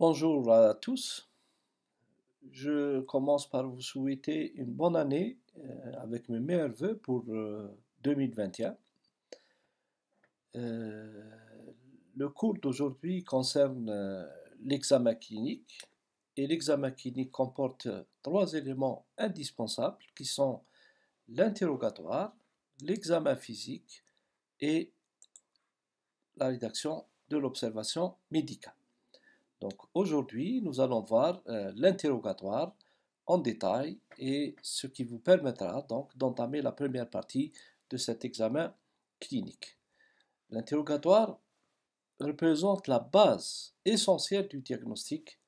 Bonjour à tous. Je commence par vous souhaiter une bonne année avec mes meilleurs vœux pour 2021. Euh, le cours d'aujourd'hui concerne l'examen clinique et l'examen clinique comporte trois éléments indispensables qui sont l'interrogatoire, l'examen physique et la rédaction de l'observation médicale. Donc aujourd'hui, nous allons voir l'interrogatoire en détail et ce qui vous permettra donc d'entamer la première partie de cet examen clinique. L'interrogatoire représente la base essentielle du diagnostic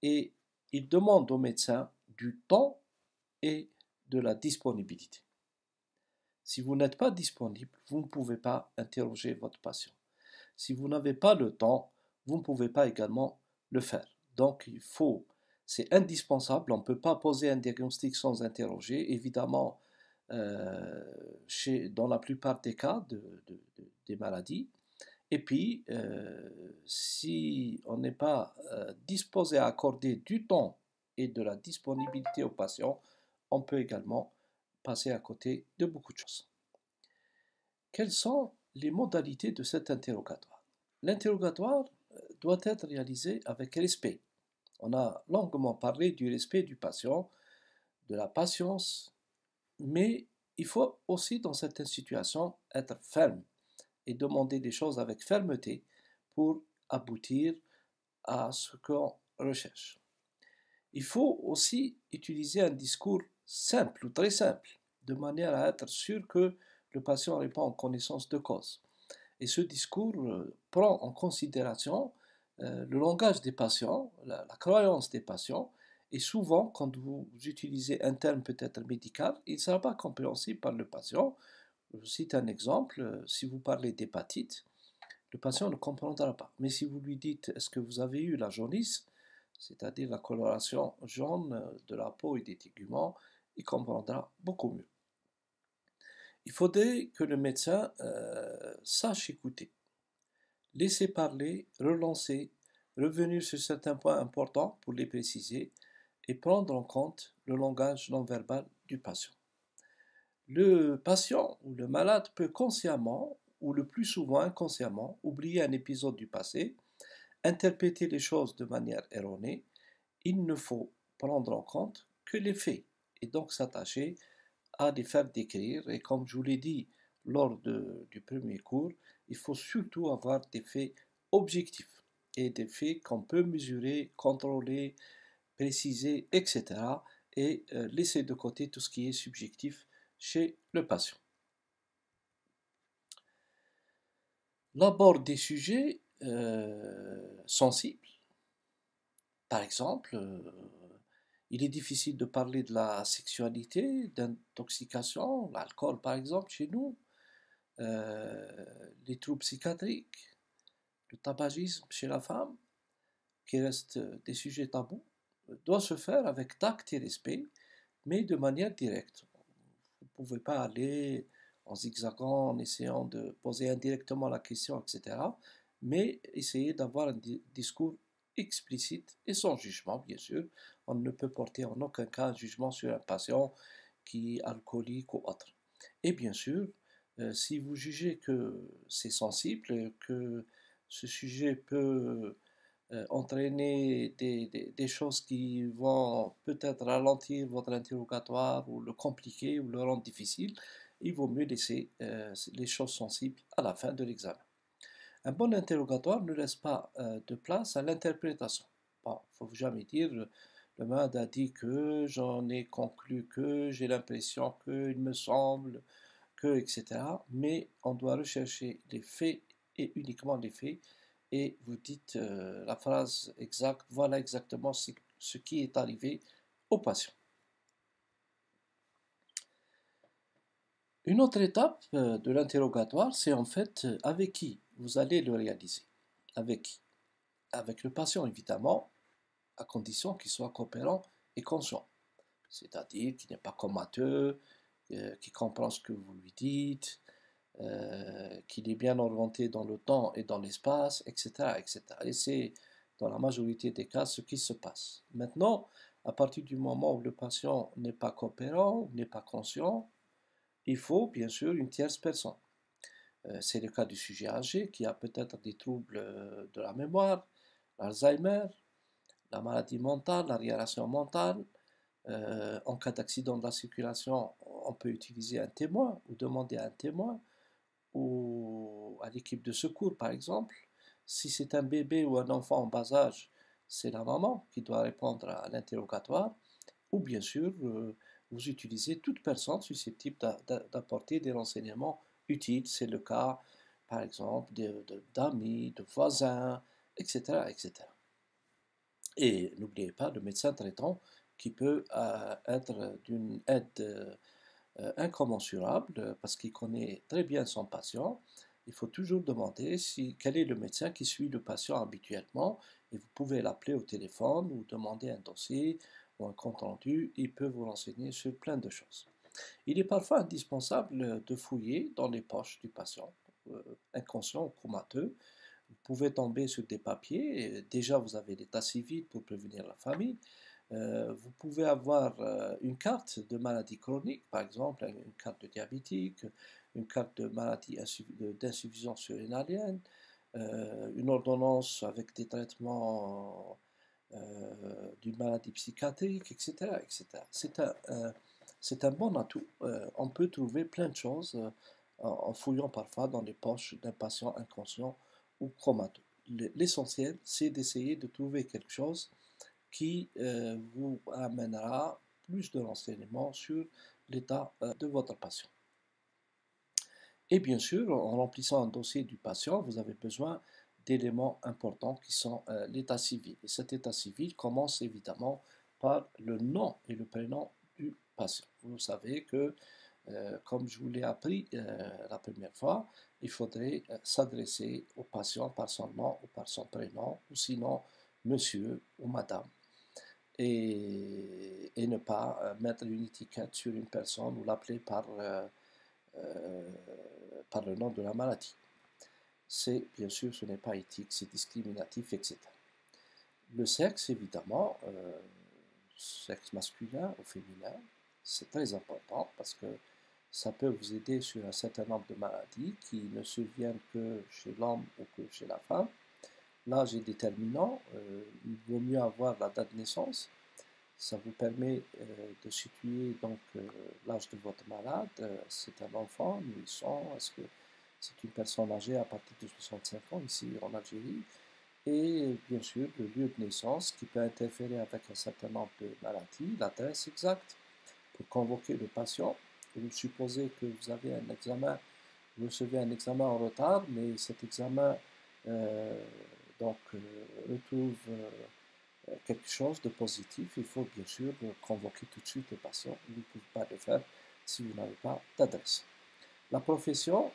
et il demande au médecin du temps et de la disponibilité. Si vous n'êtes pas disponible, vous ne pouvez pas interroger votre patient. Si vous n'avez pas le temps, vous ne pouvez pas également le faire. Donc c'est indispensable, on ne peut pas poser un diagnostic sans interroger. Évidemment, dans la plupart des cas des maladies. Et puis, si on n'est pas disposé à accorder du temps et de la disponibilité au patient, on peut également passer à côté de beaucoup de choses. Quelles sont les modalités de cet interrogatoire? L'interrogatoire doit être réalisé avec respect. On a longuement parlé du respect du patient, de la patience, mais il faut aussi dans certaines situations être ferme et demander des choses avec fermeté pour aboutir à ce qu'on recherche. Il faut aussi utiliser un discours simple ou très simple, de manière à être sûr que le patient répond en connaissance de cause. Et ce discours prend en considération le langage des patients, la croyance des patients, et souvent, quand vous utilisez un terme peut-être médical, il ne sera pas compréhensible par le patient. Je cite un exemple, si vous parlez d'hépatite, le patient ne comprendra pas. Mais si vous lui dites, est-ce que vous avez eu la jaunisse, c'est-à-dire la coloration jaune de la peau et des téguments, il comprendra beaucoup mieux. Il faudrait que le médecin sache écouter, laisser parler, relancer, revenir sur certains points importants pour les préciser et prendre en compte le langage non verbal du patient. Le patient ou le malade peut consciemment, ou le plus souvent inconsciemment, oublier un épisode du passé, interpréter les choses de manière erronée. Il ne faut prendre en compte que les faits et donc s'attacher à les faire décrire. Et comme je vous l'ai dit lors du premier cours, il faut surtout avoir des faits objectifs et des faits qu'on peut mesurer, contrôler, préciser, etc. Et laisser de côté tout ce qui est subjectif chez le patient. L'abord des sujets sensibles. Par exemple, il est difficile de parler de la sexualité, d'intoxication, l'alcool par exemple chez nous, les troubles psychiatriques, le tabagisme chez la femme, qui restent des sujets tabous, doit se faire avec tact et respect, mais de manière directe. Vous ne pouvez pas aller en zigzagant, en essayant de poser indirectement la question, etc. Mais essayez d'avoir un discours explicite et sans jugement, bien sûr. On ne peut porter en aucun cas un jugement sur un patient qui est alcoolique ou autre. Et bien sûr, si vous jugez que c'est sensible, que ce sujet peut entraîner des choses qui vont peut-être ralentir votre interrogatoire ou le compliquer ou le rendre difficile, il vaut mieux laisser les choses sensibles à la fin de l'examen. Un bon interrogatoire ne laisse pas de place à l'interprétation. Bon, il ne faut jamais dire le malade a dit que, j'en ai conclu que, j'ai l'impression que, il me semble que, etc. Mais on doit rechercher les faits et uniquement les faits et vous dites la phrase exacte, voilà exactement ce qui est arrivé au patient. Une autre étape de l'interrogatoire, c'est en fait avec qui vous allez le réaliser. Avec qui? Avec le patient, évidemment, à condition qu'il soit coopérant et conscient. C'est-à-dire qu'il n'est pas comateux, qu'il comprend ce que vous lui dites, qu'il est bien orienté dans le temps et dans l'espace, etc., etc. Et c'est dans la majorité des cas, ce qui se passe. Maintenant, à partir du moment où le patient n'est pas coopérant, n'est pas conscient, il faut bien sûr une tierce personne. C'est le cas du sujet âgé qui a peut-être des troubles de la mémoire, l'Alzheimer, la maladie mentale, l'aliénation mentale. En cas d'accident de la circulation, on peut utiliser un témoin ou demander à un témoin ou à l'équipe de secours, par exemple. Si c'est un bébé ou un enfant en bas âge, c'est la maman qui doit répondre à l'interrogatoire. Ou bien sûr, vous utilisez toute personne susceptible d'apporter des renseignements utiles. C'est le cas, par exemple, d'amis, de voisins, etc., etc. Et n'oubliez pas le médecin traitant qui peut être d'une aide incommensurable parce qu'il connaît très bien son patient. Il faut toujours demander quel est le médecin qui suit le patient habituellement et vous pouvez l'appeler au téléphone ou demander un dossier ou un compte rendu. Il peut vous renseigner sur plein de choses. Il est parfois indispensable de fouiller dans les poches du patient, inconscient ou comateux. Vous pouvez tomber sur des papiers. Déjà, vous avez l'état civil pour prévenir la famille. Vous pouvez avoir une carte de maladie chronique, par exemple, une carte de diabétique, une carte de maladie d'insuffisance rénalienne, une ordonnance avec des traitements d'une maladie psychiatrique, etc., etc. C'est un bon atout. On peut trouver plein de choses en fouillant parfois dans les poches d'un patient inconscient ou comateux. L'essentiel, c'est d'essayer de trouver quelque chose qui vous amènera plus de renseignements sur l'état de votre patient. Et bien sûr, en remplissant un dossier du patient, vous avez besoin d'éléments importants qui sont l'état civil. Et cet état civil commence évidemment par le nom et le prénom du patient. Vous savez que, comme je vous l'ai appris la première fois, il faudrait s'adresser au patient par son nom ou par son prénom, ou sinon monsieur ou madame. Et ne pas mettre une étiquette sur une personne ou l'appeler par le nom de la maladie. C'est, bien sûr, ce n'est pas éthique, c'est discriminatif, etc. Le sexe, évidemment, sexe masculin ou féminin, c'est très important parce que ça peut vous aider sur un certain nombre de maladies qui ne surviennent que chez l'homme ou que chez la femme. L'âge est déterminant, il vaut mieux avoir la date de naissance. Ça vous permet de situer donc l'âge de votre malade. C'est un enfant, nourrisson, est-ce que c'est une personne âgée à partir de 65 ans ici en Algérie? Et bien sûr, le lieu de naissance qui peut interférer avec un certain nombre de maladies, l'adresse exacte pour convoquer le patient. Vous supposez que vous avez un examen, vous recevez un examen en retard, mais cet examen retrouve quelque chose de positif, il faut bien sûr convoquer tout de suite le patient. Vous ne pouvez pas le faire si vous n'avez pas d'adresse. La profession,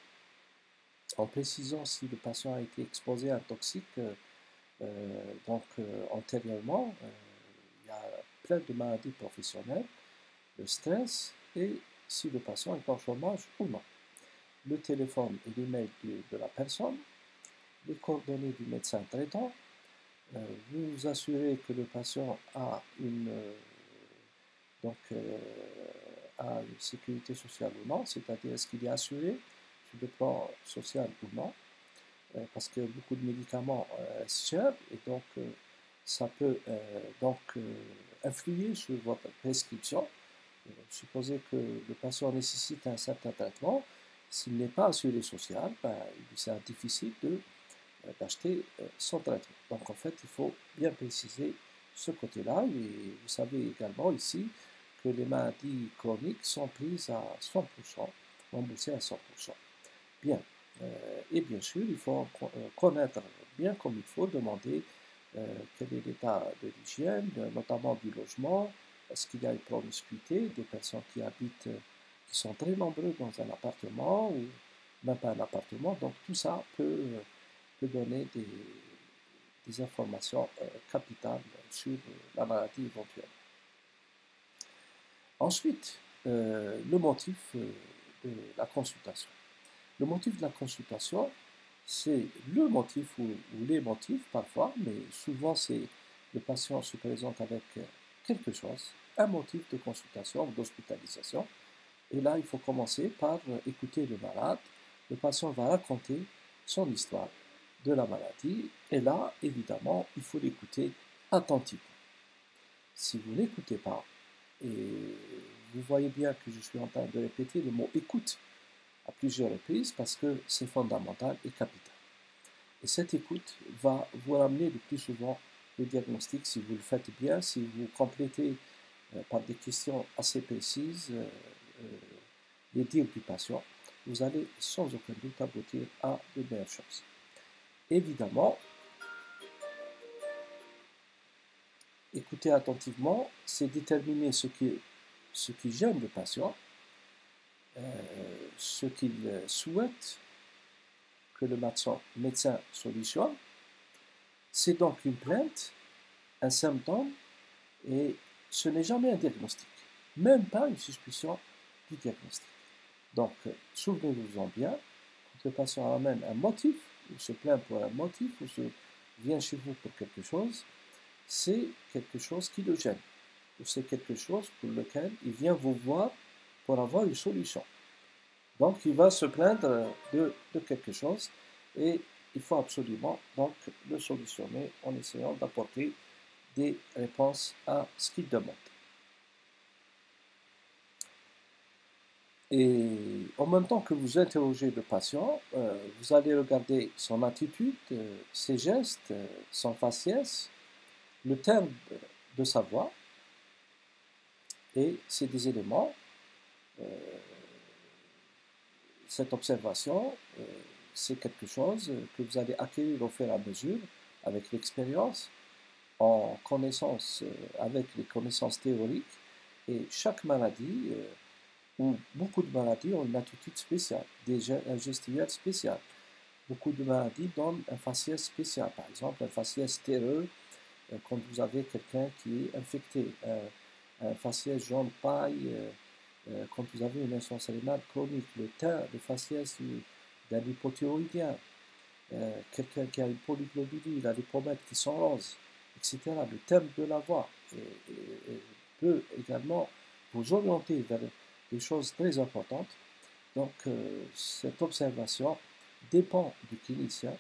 en précisant si le patient a été exposé à un toxique antérieurement, il y a plein de maladies professionnelles, le stress et si le patient est en chômage ou non. Le téléphone et l'email de la personne, les coordonnées du médecin traitant, vous vous assurez que le patient a a une sécurité sociale ou non, c'est-à-dire est-ce qu'il est assuré sur le plan social ou non, parce que beaucoup de médicaments restent chers et donc ça peut influer sur votre prescription. Supposez que le patient nécessite un certain traitement, s'il n'est pas assuré social, il sera difficile d'acheter son traitement. Donc en fait, il faut bien préciser ce côté-là. Et vous savez également ici que les maladies chroniques sont prises à 100%, remboursées à 100%. Bien. Et bien sûr, il faut connaître bien comme il faut, demander quel est l'état de l'hygiène, notamment du logement. Est-ce qu'il y a une promiscuité, des personnes qui habitent, qui sont très nombreux dans un appartement ou même pas un appartement. Donc tout ça peut donner des informations capitales sur la maladie éventuelle. Ensuite, le motif de la consultation. Le motif de la consultation, c'est le motif ou les motifs parfois, mais souvent c'est le patient se présente avec quelque chose, un motif de consultation ou d'hospitalisation. Et là, il faut commencer par écouter le malade. Le patient va raconter son histoire de la maladie. Et là, évidemment, il faut l'écouter attentivement. Si vous n'écoutez pas, et vous voyez bien que je suis en train de répéter le mot écoute à plusieurs reprises parce que c'est fondamental et capital. Et cette écoute va vous ramener le plus souvent le diagnostic si vous le faites bien, si vous complétez par des questions assez précises les dires du patient, vous allez sans aucun doute aboutir à de meilleures choses. Évidemment, écouter attentivement, c'est déterminer ce qui gêne le patient, ce qu'il souhaite que le médecin solutionne. C'est donc une plainte, un symptôme, et ce n'est jamais un diagnostic, même pas une suspicion du diagnostic. Donc, souvenez-vous-en bien, quand le patient ramène un motif, ou se plaint pour un motif, ou vient chez vous pour quelque chose, c'est quelque chose qui le gêne, ou c'est quelque chose pour lequel il vient vous voir pour avoir une solution. Donc, il va se plaindre de quelque chose, et il faut absolument donc le solutionner en essayant d'apporter des réponses à ce qu'il demande. Et en même temps que vous interrogez le patient, vous allez regarder son attitude, ses gestes, son faciès, le timbre de sa voix, et c'est des éléments, cette observation, c'est quelque chose que vous allez acquérir au fur et à mesure avec l'expérience, en connaissance, avec les connaissances théoriques, et chaque maladie où beaucoup de maladies ont une attitude spéciale, un gestuelle spécial. Beaucoup de maladies donnent un faciès spécial, par exemple un faciès terreux quand vous avez quelqu'un qui est infecté, un faciès jaune paille quand vous avez une insuffisance rénale chronique, le faciès d'un hypothyroïdien, quelqu'un qui a une polyglobulie, il a les pommettes qui sont roses, etc. Le thème de la voix peut également vous orienter vers des choses très importantes. Donc, cette observation dépend du clinicien,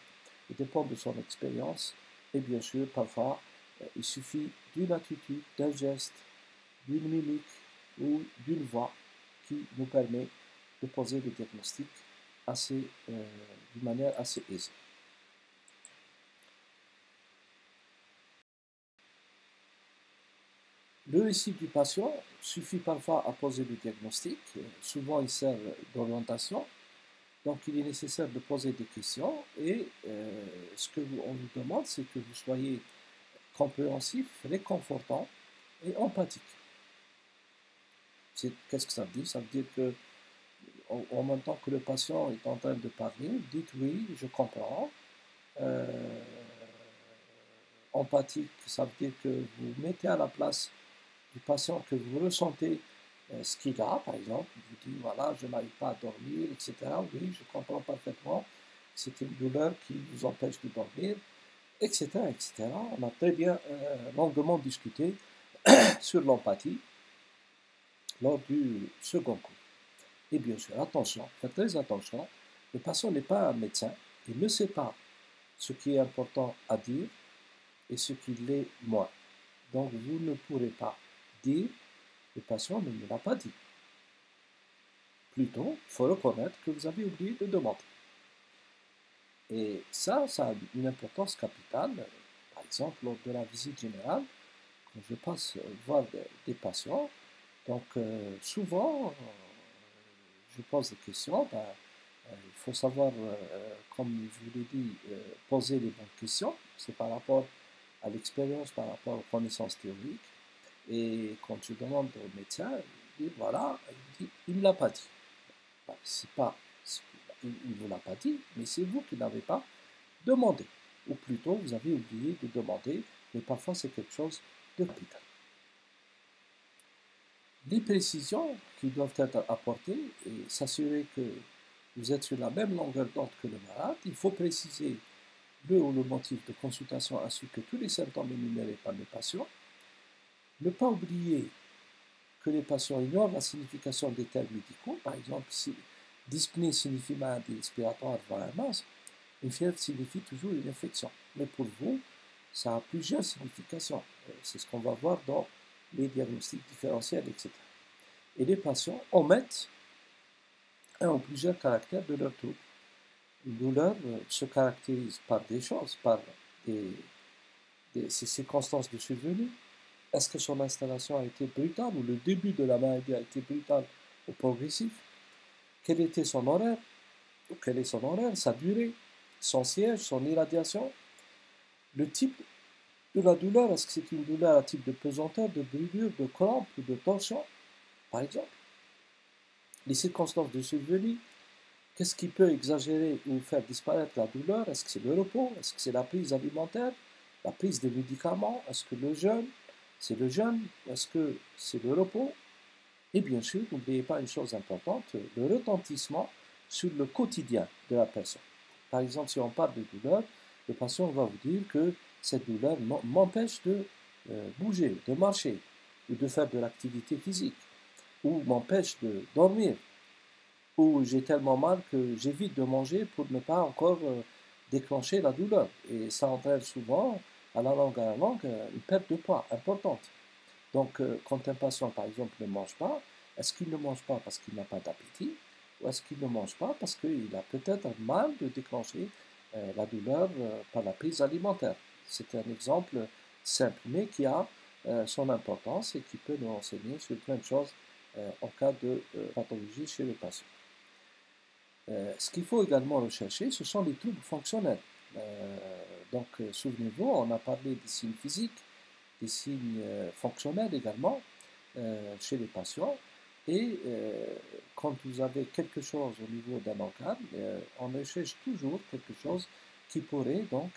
et dépend de son expérience, et bien sûr, parfois, il suffit d'une attitude, d'un geste, d'une mimique ou d'une voix qui nous permet de poser le diagnostic d'une manière assez aisée. Le récit du patient suffit parfois à poser le diagnostic, souvent il sert d'orientation, donc il est nécessaire de poser des questions et ce qu'on vous demande, c'est que vous soyez compréhensif, réconfortant et empathique. Qu'est-ce que ça veut dire? Ça veut dire que en même temps que le patient est en train de parler, dites oui, je comprends. Empathique, ça veut dire que vous mettez à la place du patient, que vous ressentez ce qu'il a, par exemple, vous dites voilà, je n'arrive pas à dormir, etc. Oui, je comprends parfaitement, c'est une douleur qui vous empêche de dormir, etc. etc. On a très bien longuement discuté sur l'empathie lors du second cours. Et bien sûr, attention, faites très attention, le patient n'est pas un médecin, il ne sait pas ce qui est important à dire et ce qui l'est moins. Donc vous ne pourrez pas dire le patient ne me l'a pas dit. Plutôt, il faut reconnaître que vous avez oublié de demander. Et ça a une importance capitale. Par exemple, lors de la visite générale, quand je passe voir des patients, donc souvent, je pose des questions. Il faut savoir, comme je vous l'ai dit, poser les bonnes questions. C'est par rapport à l'expérience, par rapport aux connaissances théoriques. Et quand je demande au médecin, il dit voilà, il ne me l'a pas dit. C'est pas, il ne vous l'a pas dit, mais c'est vous qui n'avez pas demandé. Ou plutôt, vous avez oublié de demander, mais parfois c'est quelque chose de capital. Les précisions qui doivent être apportées et s'assurer que vous êtes sur la même longueur d'onde que le malade, il faut préciser le ou le motif de consultation ainsi que tous les symptômes énumérés par le patient. Ne pas oublier que les patients ignorent la signification des termes médicaux. Par exemple, si dyspnée signifie maladie respiratoire, voire un asthme, une fièvre signifie toujours une infection. Mais pour vous, ça a plusieurs significations. C'est ce qu'on va voir dans les diagnostics différentiels, etc. Et les patients omettent un ou plusieurs caractères de leur trouble. Une douleur se caractérise par des choses, par ces circonstances de survenue. Est-ce que son installation a été brutale ou le début de la maladie a été brutal ou progressif? Quel était son horaire? Ou quel est son horaire, sa durée, son siège, son irradiation? Le type de la douleur, est-ce que c'est une douleur à type de pesanteur, de brûlure, de crampe ou de tension, par exemple? Les circonstances de survenue, qu'est-ce qui peut exagérer ou faire disparaître la douleur? Est-ce que c'est le repos? Est-ce que c'est la prise alimentaire? La prise de médicaments? Est-ce que le jeûne? C'est le jeûne? Est-ce que c'est le repos? Et bien sûr, n'oubliez pas une chose importante, le retentissement sur le quotidien de la personne. Par exemple, si on parle de douleur, le patient va vous dire que cette douleur m'empêche de bouger, de marcher, ou de faire de l'activité physique, ou m'empêche de dormir, ou j'ai tellement mal que j'évite de manger pour ne pas encore déclencher la douleur. Et ça entraîne souvent, à la longue, une perte de poids importante. Donc, quand un patient, par exemple, ne mange pas, est-ce qu'il ne mange pas parce qu'il n'a pas d'appétit ou est-ce qu'il ne mange pas parce qu'il a peut-être mal de déclencher la douleur par la prise alimentaire? C'est un exemple simple, mais qui a son importance et qui peut nous renseigner sur plein de choses en cas de pathologie chez le patient. Ce qu'il faut également rechercher, ce sont les troubles fonctionnels. Donc, souvenez-vous, on a parlé des signes physiques, des signes fonctionnels également chez les patients. Et quand vous avez quelque chose au niveau d'un organe, on recherche toujours quelque chose qui pourrait donc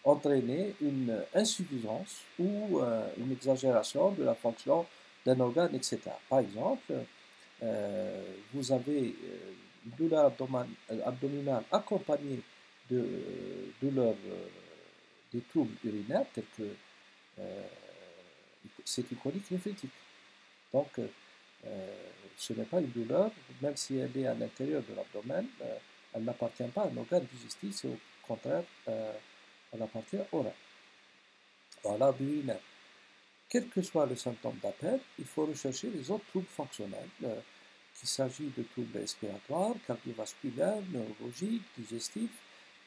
entraîner une insuffisance ou une exagération de la fonction d'un organe, etc. Par exemple, vous avez une douleur abdominale accompagnée de douleurs, des troubles urinaires tels que c'est une colique lymphatique. Donc, ce n'est pas une douleur, même si elle est à l'intérieur de l'abdomen, elle n'appartient pas à un organe digestif, c'est au contraire, elle appartient au rein, à l'arbre urinaire. Quel que soit le symptôme d'appel, il faut rechercher les autres troubles fonctionnels, qu'il s'agit de troubles respiratoires, cardiovasculaires, neurologiques, digestifs.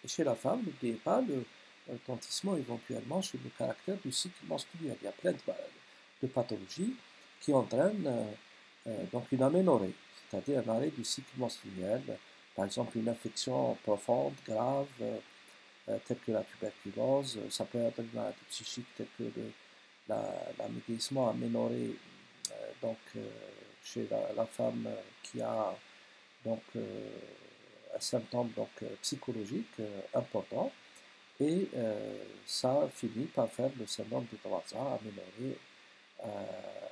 Et chez la femme, n'oubliez pas le retentissement éventuellement sur le caractère du cycle menstruel. Il y a plein de pathologies qui entraînent donc une aménorrhée, c'est-à-dire un arrêt du cycle menstruel, par exemple une infection profonde, grave, telle que la tuberculose, ça peut être une maladie psychique telle que l'amaigrissement aménorrhée, donc chez la femme qui a donc un symptôme donc, psychologique important, et ça finit par faire le syndrome de Tourette, aménorrhée,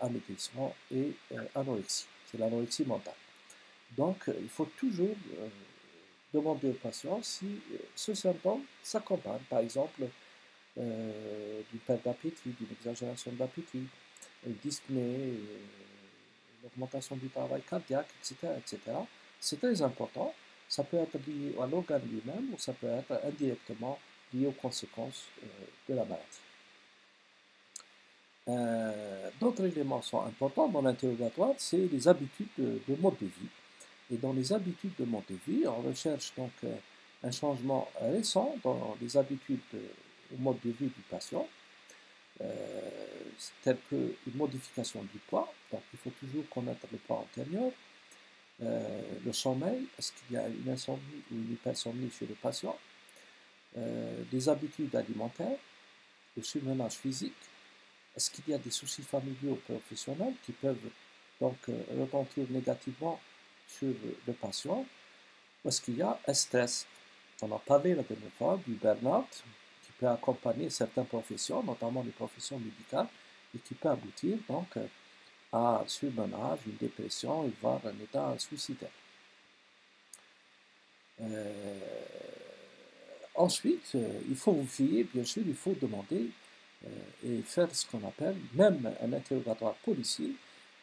amaigrissement et anorexie. C'est l'anorexie mentale. Donc, il faut toujours demander au patient si ce symptôme s'accompagne, par exemple, d'une perte d'appétit, d'une exagération de l'appétit, une dyspnée, une augmentation du travail cardiaque, etc., etc. C'est très important. Ça peut être lié à l'organe lui-même ou ça peut être indirectement lié aux conséquences de la maladie. D'autres éléments sont importants dans l'interrogatoire, c'est les habitudes de mode de vie. Et dans les habitudes de mode de vie, on recherche donc un changement récent dans les habitudes au mode de vie du patient, telles qu'une modification du poids, donc il faut toujours connaître le poids antérieur, le sommeil, est-ce qu'il y a une insomnie ou une hypersomnie chez le patient, les habitudes alimentaires, le surmenage physique, est-ce qu'il y a des soucis familiaux ou professionnels qui peuvent donc retentir négativement sur le patient, ou est-ce qu'il y a un stress? On a parlé la dernière fois du burn-out qui peut accompagner certaines professions, notamment les professions médicales, et qui peut aboutir donc à un surmenage, une dépression et voire un état suicidaire. Euh, Ensuite, il faut vous fier, bien sûr, il faut demander et faire ce qu'on appelle, même un interrogatoire policier,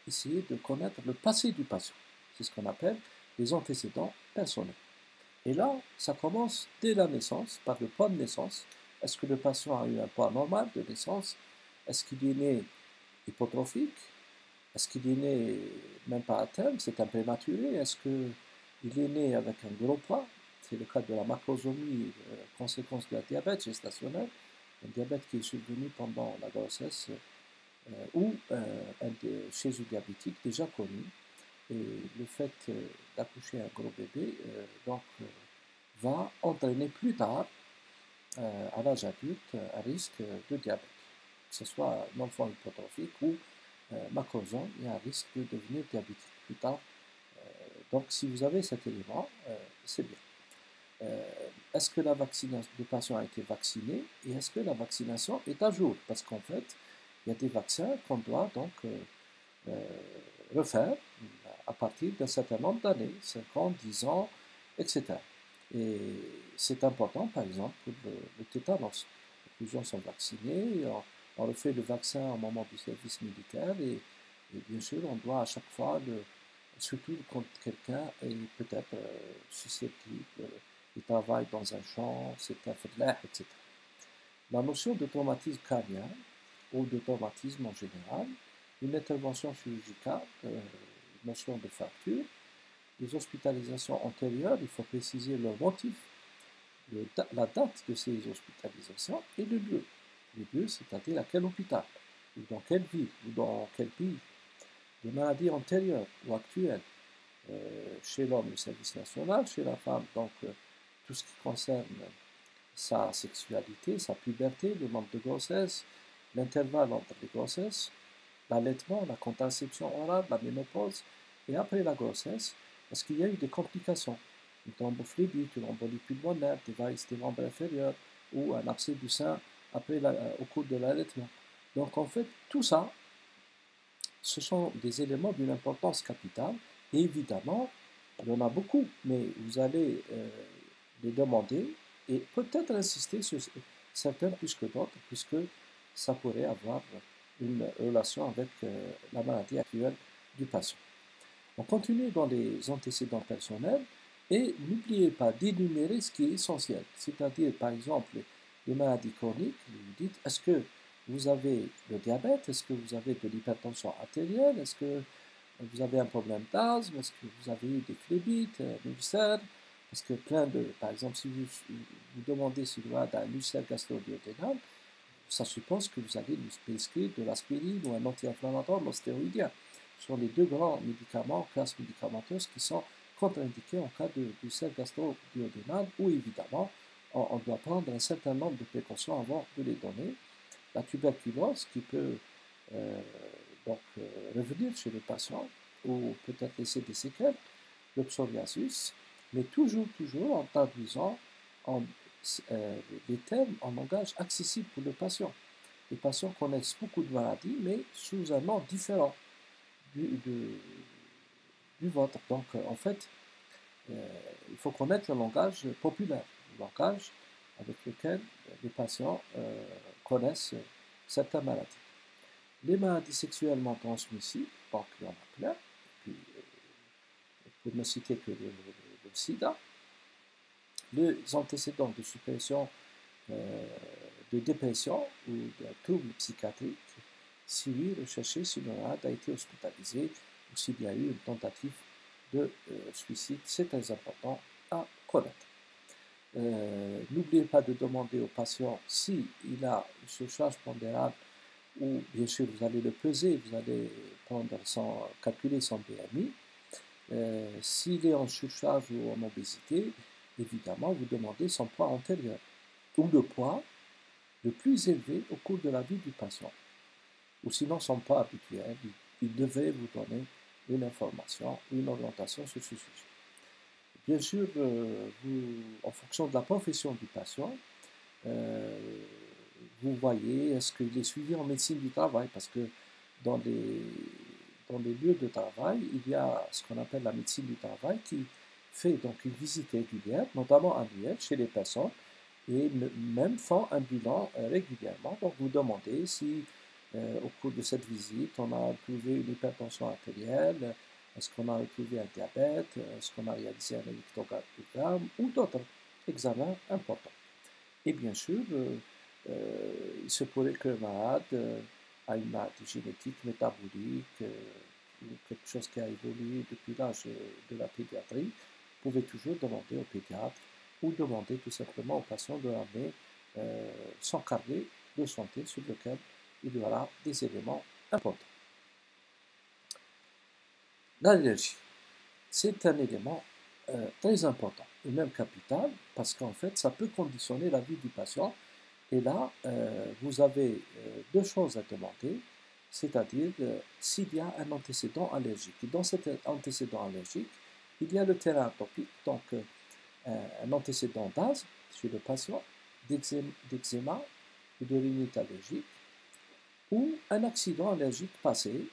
essayer de connaître le passé du patient. C'est ce qu'on appelle les antécédents personnels. Et là, ça commence dès la naissance, par le poids de naissance. Est-ce que le patient a eu un poids normal de naissance? Est-ce qu'il est né hypotrophique? Est-ce qu'il est né même pas à terme? C'est un prématuré? Est-ce qu'il est né avec un gros poids? C'est le cas de la macrosomie, conséquence de la diabète gestationnel, un diabète qui est survenu pendant la grossesse ou chez un diabétique déjà connu. Et le fait d'accoucher un gros bébé va entraîner plus tard, à l'âge adulte, un risque de diabète, que ce soit un enfant hypotrophique ou macrosome, il y a un risque de devenir diabétique plus tard. Donc si vous avez cet élément, c'est bien. Est-ce que le patient a été vacciné et est-ce que la vaccination est à jour? Parce qu'en fait, il y a des vaccins qu'on doit donc euh, refaire à partir d'un certain nombre d'années, 5 ans, 10 ans, etc. Et c'est important, par exemple, pour le tétanos. Les gens sont vaccinés, on refait le vaccin au moment du service militaire et bien sûr, on doit à chaque fois, surtout quand quelqu'un est peut-être susceptible, il travaille dans un champ, c'est un faiblard, etc. La notion de traumatisme cardiaque ou de traumatisme en général, une intervention chirurgicale, une notion de fracture, les hospitalisations antérieures, il faut préciser leur motif, la date de ces hospitalisations et le lieu. Le lieu, c'est-à-dire à quel hôpital, ou dans quelle ville, ou dans quel pays. Les maladies antérieures ou actuelles, chez l'homme, le service national, chez la femme, donc tout ce qui concerne sa sexualité, sa puberté, le nombre de grossesse, l'intervalle entre les grossesses, l'allaitement, la contraception orale, la ménopause, et après la grossesse, parce qu'il y a eu des complications, une thrombophlébite, une embolie pulmonaire, des varices des membres inférieurs, ou un abcès du sein au cours de l'allaitement. Donc en fait, tout ça, ce sont des éléments d'une importance capitale, et évidemment, il y en a beaucoup, mais vous allez les demander et peut-être insister sur certains plus que d'autres, puisque ça pourrait avoir une relation avec la maladie actuelle du patient. On continue dans les antécédents personnels et n'oubliez pas d'énumérer ce qui est essentiel, c'est-à-dire par exemple les maladies chroniques, vous dites est-ce que vous avez le diabète, est-ce que vous avez de l'hypertension artérielle, est-ce que vous avez un problème d'asthme, est-ce que vous avez eu des phlébites, des ulcères, parce que par exemple, si vous demandez si vous avez un ulcère gastro-duodénal, ça suppose que vous allez lui prescrire de l'aspirine ou un anti-inflammatoire non stéroïdien. Ce sont les deux grands médicaments, classes médicamenteuses, qui sont contre-indiqués en cas d'ulcère gastro-duodénal, où évidemment, on doit prendre un certain nombre de précautions avant de les donner. La tuberculose qui peut euh, revenir chez le patient ou peut-être laisser des séquelles, le psoriasis, mais toujours en traduisant en, les termes en langage accessible pour le patient. Les patients connaissent beaucoup de maladies, mais sous un nom différent du, de- du vôtre. Donc, en fait, il faut connaître le langage populaire, le langage avec lequel les patients connaissent certaines maladies. Les maladies sexuellement transmissibles, donc il y en a plein, puis, pour ne citer que le sida, les antécédents de suppression de dépression ou d'un trouble psychiatrique, si oui, recherché si le malade a été hospitalisé ou s'il y a eu une tentative de suicide, c'est très important à connaître. N'oubliez pas de demander au patient s'il a une surcharge pondérale ou bien sûr vous allez le peser, vous allez calculer son BMI. S'il est en surcharge ou en obésité, évidemment vous demandez son poids antérieur ou le poids le plus élevé au cours de la vie du patient. Ou sinon son poids habituel, il devrait vous donner une information, une orientation sur ce sujet. Bien sûr, en fonction de la profession du patient, euh, vous voyez, est-ce qu'il est suivi en médecine du travail? Parce que dans les, dans les lieux de travail, il y a ce qu'on appelle la médecine du travail qui fait donc une visite régulière, notamment annuelle, chez les personnes et même font un bilan régulièrement. Donc vous demandez si au cours de cette visite on a trouvé une hypertension artérielle, est-ce qu'on a trouvé un diabète, est-ce qu'on a réalisé un électrocardiogramme ou d'autres examens importants. Et bien sûr, il se pourrait que le malade a une maladie génétique, métabolique, quelque chose qui a évolué depuis l'âge de la pédiatrie. Vous pouvez toujours demander au pédiatre ou demander tout simplement au patient de ramener son carnet de santé sur lequel il y aura des éléments importants. L'allergie, c'est un élément très important et même capital parce qu'en fait, ça peut conditionner la vie du patient. Et là, vous avez deux choses à demander, c'est-à-dire s'il y a un antécédent allergique. Et dans cet antécédent allergique, il y a le terrain atopique, donc un antécédent d'asthme chez le patient, d'eczéma ou de rhinite allergique, ou un accident allergique passé.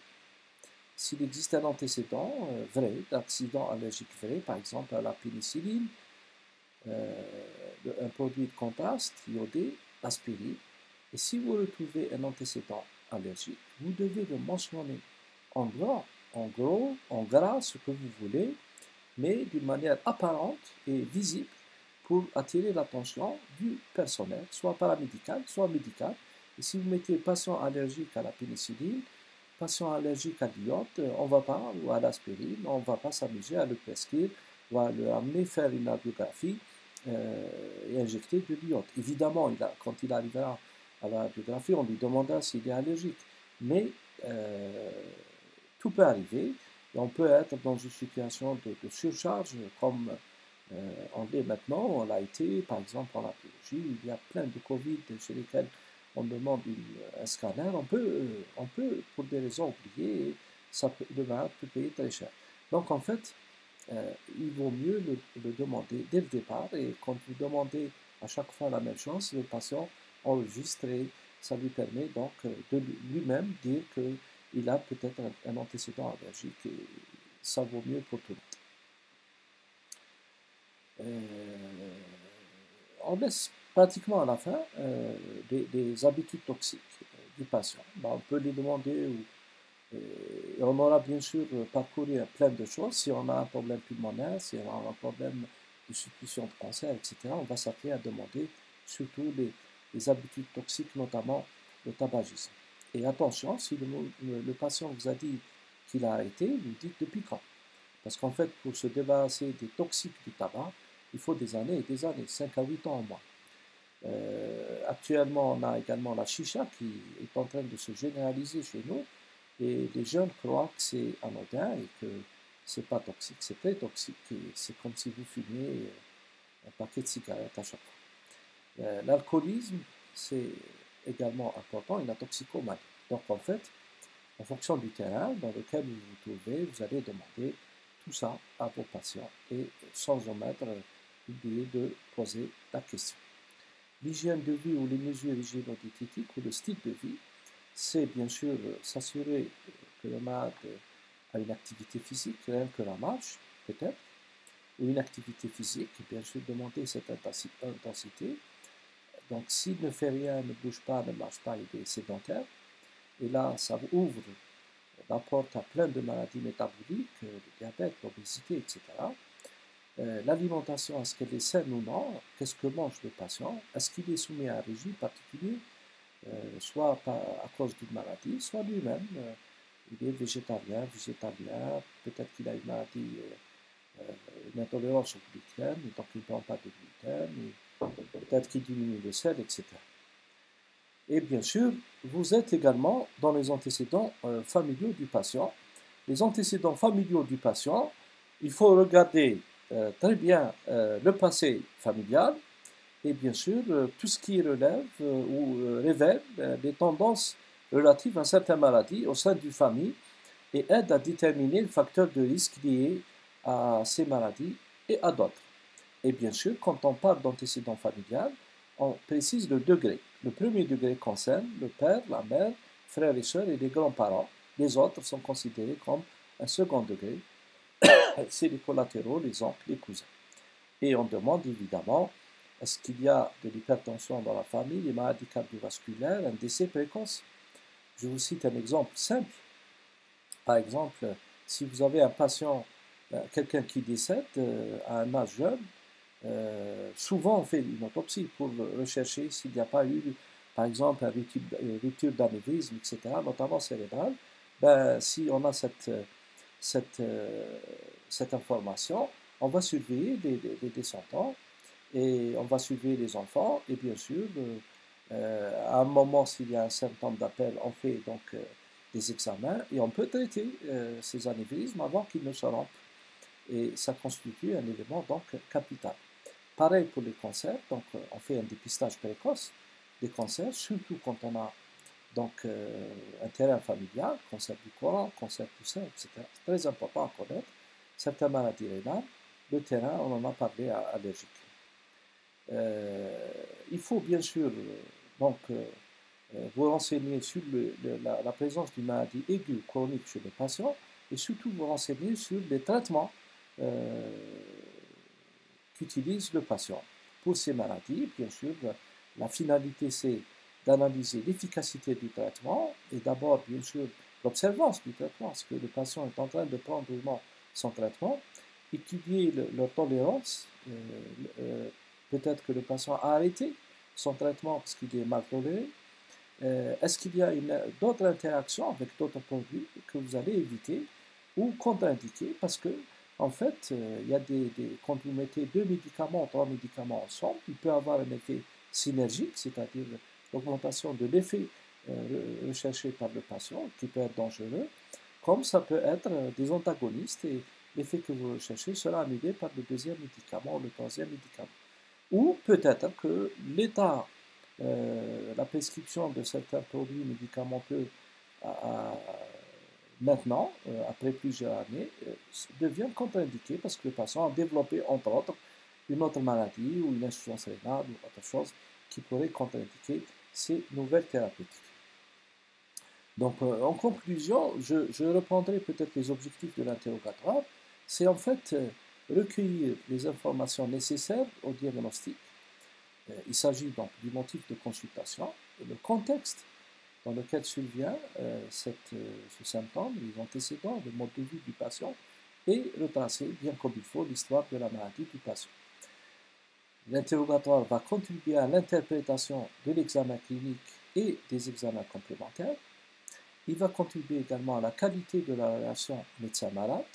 S'il existe un antécédent vrai, d'accident allergique vrai, par exemple à la pénicilline, un produit de contraste iodé, aspirine, et si vous retrouvez un antécédent allergique, vous devez le mentionner en gros, en gras, ce que vous voulez, mais d'une manière apparente et visible pour attirer l'attention du personnel, soit paramédical, soit médical. Et si vous mettez patient allergique à la pénicilline, patient allergique à l'iode, on va pas, ou à l'aspirine, on ne va pas s'amuser à le prescrire ou à le amener faire une radiographie et injecter de l'iode. Évidemment, quand il arrivera à la radiographie, on lui demandera s'il est allergique. Mais tout peut arriver. Et on peut être dans une situation de surcharge, comme on l'est maintenant, on l'a été, par exemple, en radiologie, il y a plein de Covid chez lesquels on demande un scanner, on peut, pour des raisons oubliées, le malade peut payer très cher. Donc, en fait, il vaut mieux le demander dès le départ, et quand vous demandez à chaque fois la même chose, le patient enregistre et ça lui permet donc de lui-même dire qu'il a peut-être un antécédent allergique, et ça vaut mieux pour tout le monde. On laisse pratiquement à la fin des habitudes toxiques du patient. On peut lui demander, et on aura bien sûr parcouru plein de choses. Si on a un problème pulmonaire, si on a un problème de suspicion de cancer, etc., on va s'appeler à demander surtout les habitudes toxiques, notamment le tabagisme. Et attention, si le patient vous a dit qu'il a arrêté, vous dites depuis quand. Parce qu'en fait, pour se débarrasser des toxiques du tabac, il faut des années et des années, 5 à 8 ans au moins. Actuellement, on a également la chicha qui est en train de se généraliser chez nous, et les jeunes croient que c'est anodin et que c'est pas toxique. C'est très toxique, c'est comme si vous fumiez un paquet de cigarettes à chaque fois. L'alcoolisme, c'est également important, et la toxicomanie. Donc en fait, en fonction du terrain dans lequel vous vous trouvez, vous allez demander tout ça à vos patients, et sans omettre, oublier de poser la question. L'hygiène de vie ou les mesures hygiéno-diététiques ou le style de vie, c'est bien sûr s'assurer que le malade a une activité physique, rien que la marche, peut-être, ou une activité physique, et bien sûr demander cette intensité. Donc s'il ne fait rien, ne bouge pas, ne marche pas, il est sédentaire. Et là, ça ouvre la porte à plein de maladies métaboliques, le diabète, l'obésité, etc. L'alimentation, est-ce qu'elle est saine ou non? Qu'est-ce que mange le patient? Est-ce qu'il est soumis à un régime particulier, soit à cause d'une maladie, soit lui-même? Il est végétarien, végétalien, peut-être qu'il a une maladie, une intolérance au gluten, donc il ne prend pas de gluten, peut-être qu'il diminue le sel, etc. Et bien sûr, vous êtes également dans les antécédents familiaux du patient. Les antécédents familiaux du patient, il faut regarder très bien le passé familial, et bien sûr tout ce qui relève ou révèle des tendances relatives à certaines maladies au sein d'une famille, et aide à déterminer le facteur de risque lié à ces maladies et à d'autres. Et bien sûr, quand on parle d'antécédent familial, on précise le degré. Le premier degré concerne le père, la mère, frères et sœurs et les grands-parents. Les autres sont considérés comme un second degré. c'est les collatéraux, les oncles, les cousins. Et on demande évidemment, est-ce qu'il y a de l'hypertension dans la famille, des maladies cardiovasculaires, un décès précoce? Je vous cite un exemple simple. Par exemple, si vous avez un patient, quelqu'un qui décède à un âge jeune, souvent on fait une autopsie pour rechercher s'il n'y a pas eu, par exemple, une rupture d'anévrisme, etc., notamment cérébrale. Ben, si on a cette, cette information, on va surveiller les descendants et on va surveiller les enfants. Et bien sûr, à un moment, s'il y a un symptôme d'appel, on fait donc des examens et on peut traiter ces anévrismes avant qu'ils ne se rompent. Et ça constitue un élément donc capital. Pareil pour les cancers, donc on fait un dépistage précoce des cancers, surtout quand on a donc un terrain familial, cancer du côlon, cancer du sein, etc. C'est très important à connaître. Certaines maladies rénales, le terrain, on en a parlé, allergique. Il faut bien sûr donc vous renseigner sur la présence d'une maladie aiguë chronique chez le patient et surtout vous renseigner sur les traitements qu'utilise le patient pour ces maladies. Bien sûr, la finalité, c'est d'analyser l'efficacité du traitement et d'abord, bien sûr, l'observance du traitement. Est-ce que le patient est en train de prendre vraiment son traitement? Étudier leur tolérance. Peut-être que le patient a arrêté son traitement parce qu'il est mal toléré. Est-ce qu'il y a d'autres interactions avec d'autres produits que vous allez éviter ou contre-indiquer parce que en fait, il y a quand vous mettez deux médicaments, trois médicaments ensemble, il peut avoir un effet synergique, c'est-à-dire l'augmentation de l'effet recherché par le patient, qui peut être dangereux, comme ça peut être des antagonistes, et l'effet que vous recherchez sera annulé par le deuxième médicament ou le troisième médicament. Ou peut-être que l'état, la prescription de certains produits médicamenteux maintenant, après plusieurs années, devient contre-indiqué parce que le patient a développé, entre autres, une autre maladie ou une insuffisance rénale ou autre chose qui pourrait contre-indiquer ces nouvelles thérapeutiques. Donc, en conclusion, je reprendrai peut-être les objectifs de l'interrogatoire. C'est en fait recueillir les informations nécessaires au diagnostic. Il s'agit donc du motif de consultation, le contexte dans lequel survient ce symptôme, les antécédents, le mode de vie du patient, et retracer bien comme il faut l'histoire de la maladie du patient. L'interrogatoire va contribuer à l'interprétation de l'examen clinique et des examens complémentaires. Il va contribuer également à la qualité de la relation médecin-malade.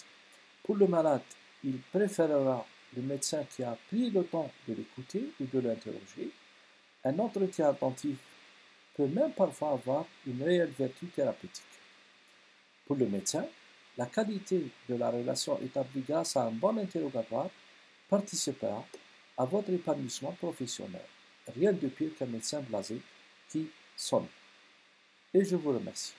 Pour le malade, il préférera le médecin qui a pris le temps de l'écouter ou de l'interroger. Un entretien attentif peut même parfois avoir une réelle vertu thérapeutique. Pour le médecin, la qualité de la relation établie grâce à un bon interrogatoire participera à votre épanouissement professionnel. Rien de pire qu'un médecin blasé qui sonne. Et je vous remercie.